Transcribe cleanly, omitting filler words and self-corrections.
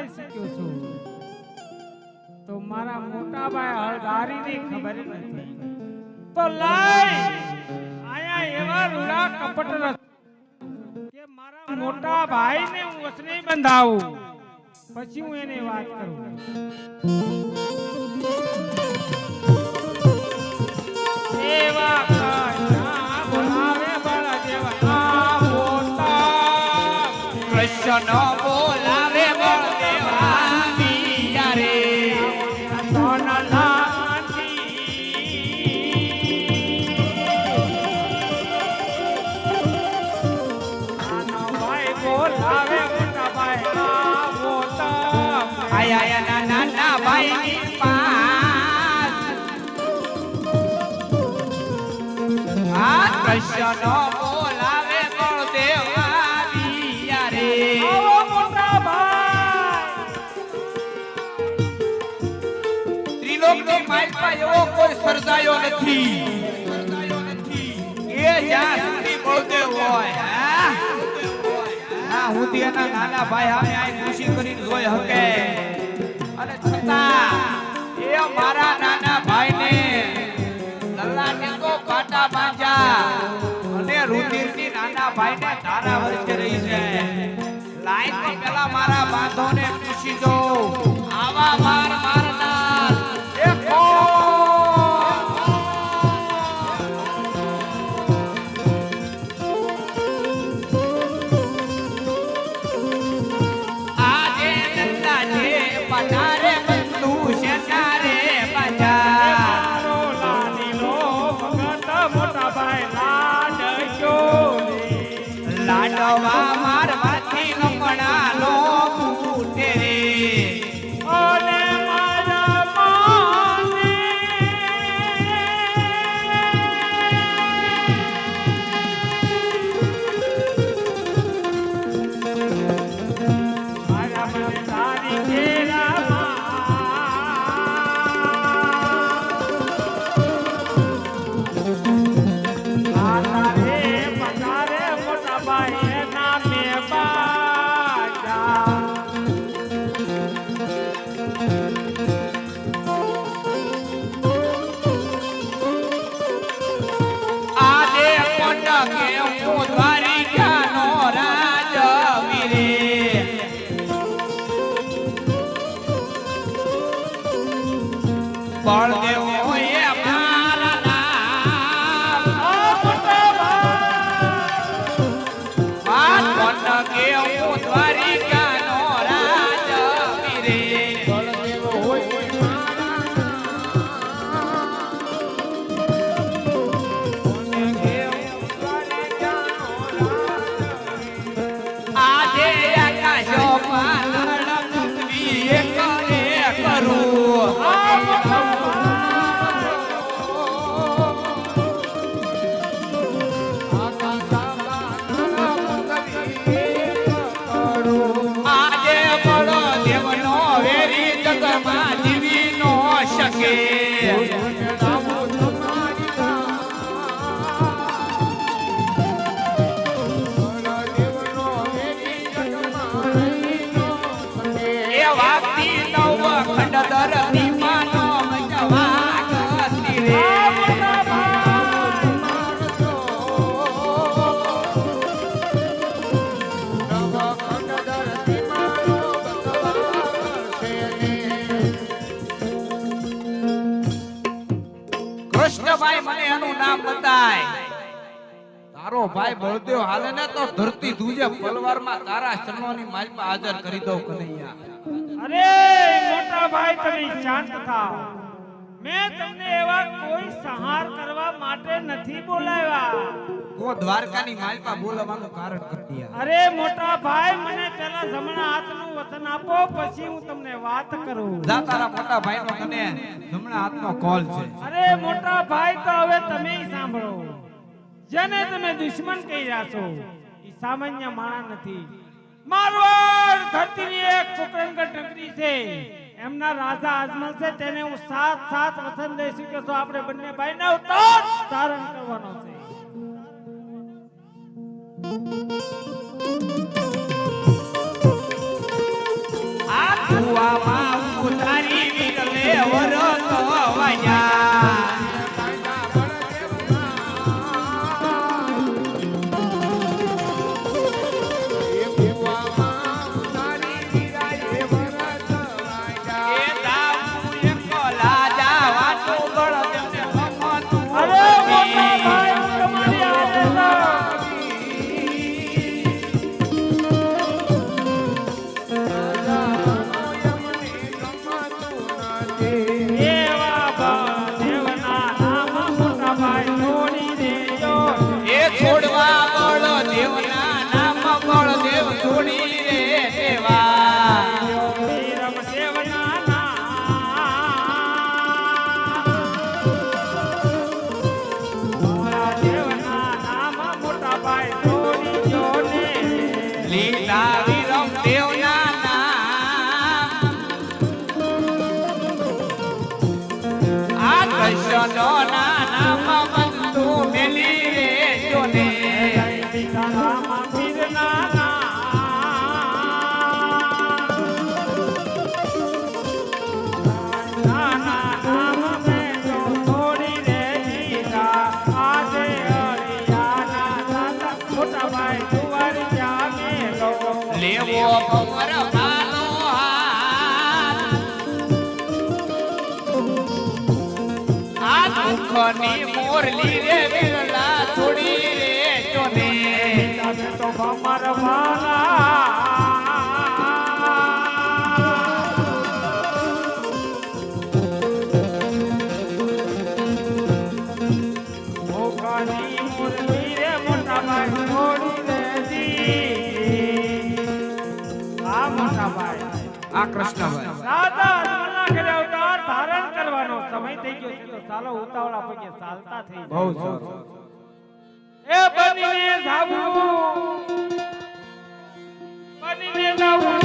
વાંચી શીખ્યો છું તો મારા મોટા ભાઈ હળદારીની ખબર નથી તો લાય આયા એવા રૂડા કપટ રસ કે મારા મોટા ભાઈને હું વસને બંધાવું પછી હું એને વાત કરું એવા કૃષ્ણ બોલાવે બળદેવા મોટા કૃષ્ણ બોલાવે બળદેવા વિયા રે આયા નાના ભાઈ પાસ આ કૃષ્ણ બોલાવે બળદેવા વિયા રે મોટા ભાઈ ત્રિલોકની માલપા એવો કોઈ સર્જાયો નથી એ જ્યાં સુધી બળદેવ હોય હું તેના નાના ભાઈ સામે આઈ ખુશી કરીને જોઈ હકે અને છતાં એ મારા નાના ભાઈને લલ્લાને તો પાટા બાંધ્યા અને રુધિરની નાના ભાઈને ધારા વચ્ચે રહી છે લાઈન તો પેલા મારા બાંધોને પૂછી જો આવા માર મારનાર એ લાડવા મારવાથી લમણા લો ફૂટે રે ઓલે મારા માને મારા મને તારી ઘેરા બળદેવ એ મારા નામ વાત કે હું દ્વારિકાનો રાજ વીરે બળદેવ હોય આજે આકાશો પાલણ પૃથ્વી કરે કરું કૃષ્ણભાઈ મને એનું નામ બતાય તારો ભાઈ બળદેવ હાલે ને તો ધરતી ધુજે પલવારમાં તારા ચરણોની માલપા હાજર કરી દઉં કનૈયા અરે મોટા ભાઈ તમે શાંત થાઓ મેં તમને એવા કોઈ સંહાર કરવા માટે નથી બોલાવ્યા કો દ્વારકાની માલપા બોલાવવાનું કારણ કરી અરે મોટા ભાઈ મને પેલા જમણા હાથનું વચન આપો પછી હું તમને વાત કરું જા તારા મોટા ભાઈનો તને જમણા હાથનો કોલ છે અરે મોટા ભાઈ તો હવે તમે સાંભળો જેને તમે દુશ્મન કહી રહ્યા છો એ સામાન્ય માણસ નથી મારવાડ ધરતીની એક કુકરણગઢ નગરી છે એમના રાજા અજમલ છે તેને હું સાત વચન દઈશું કે જો આપણે બંને ભાઈને અવતાર ધારણ કરવાનો છે આ કૃષ્ણ નામ બંધુ મેલી રે જોને સીતારામ પીરના નાના નામ મેં જો થોડી રે જીતા આજે હરિયાના દાદા મોટા ભાઈ કુંવર જામે લો લેવો કમર ભાલો હાથ આ દુઃખની મોરલી રે વિરલા છોડી રે જોને તમે તો ભમર વાલા મોગની મુરલી રે મોટા ભાઈ છોડી દેજી આ મોટા ભાઈ આ કૃષ્ણભાઈ દાદા મના કરે અવતાર ધારણ કરવાનો સમય થઈ ગયો છે ચાલો ઉતાવળા પગે ચાલતા થઈ બહુ જાઓ. સરસ એ બનીને જાવું બનીને જાવું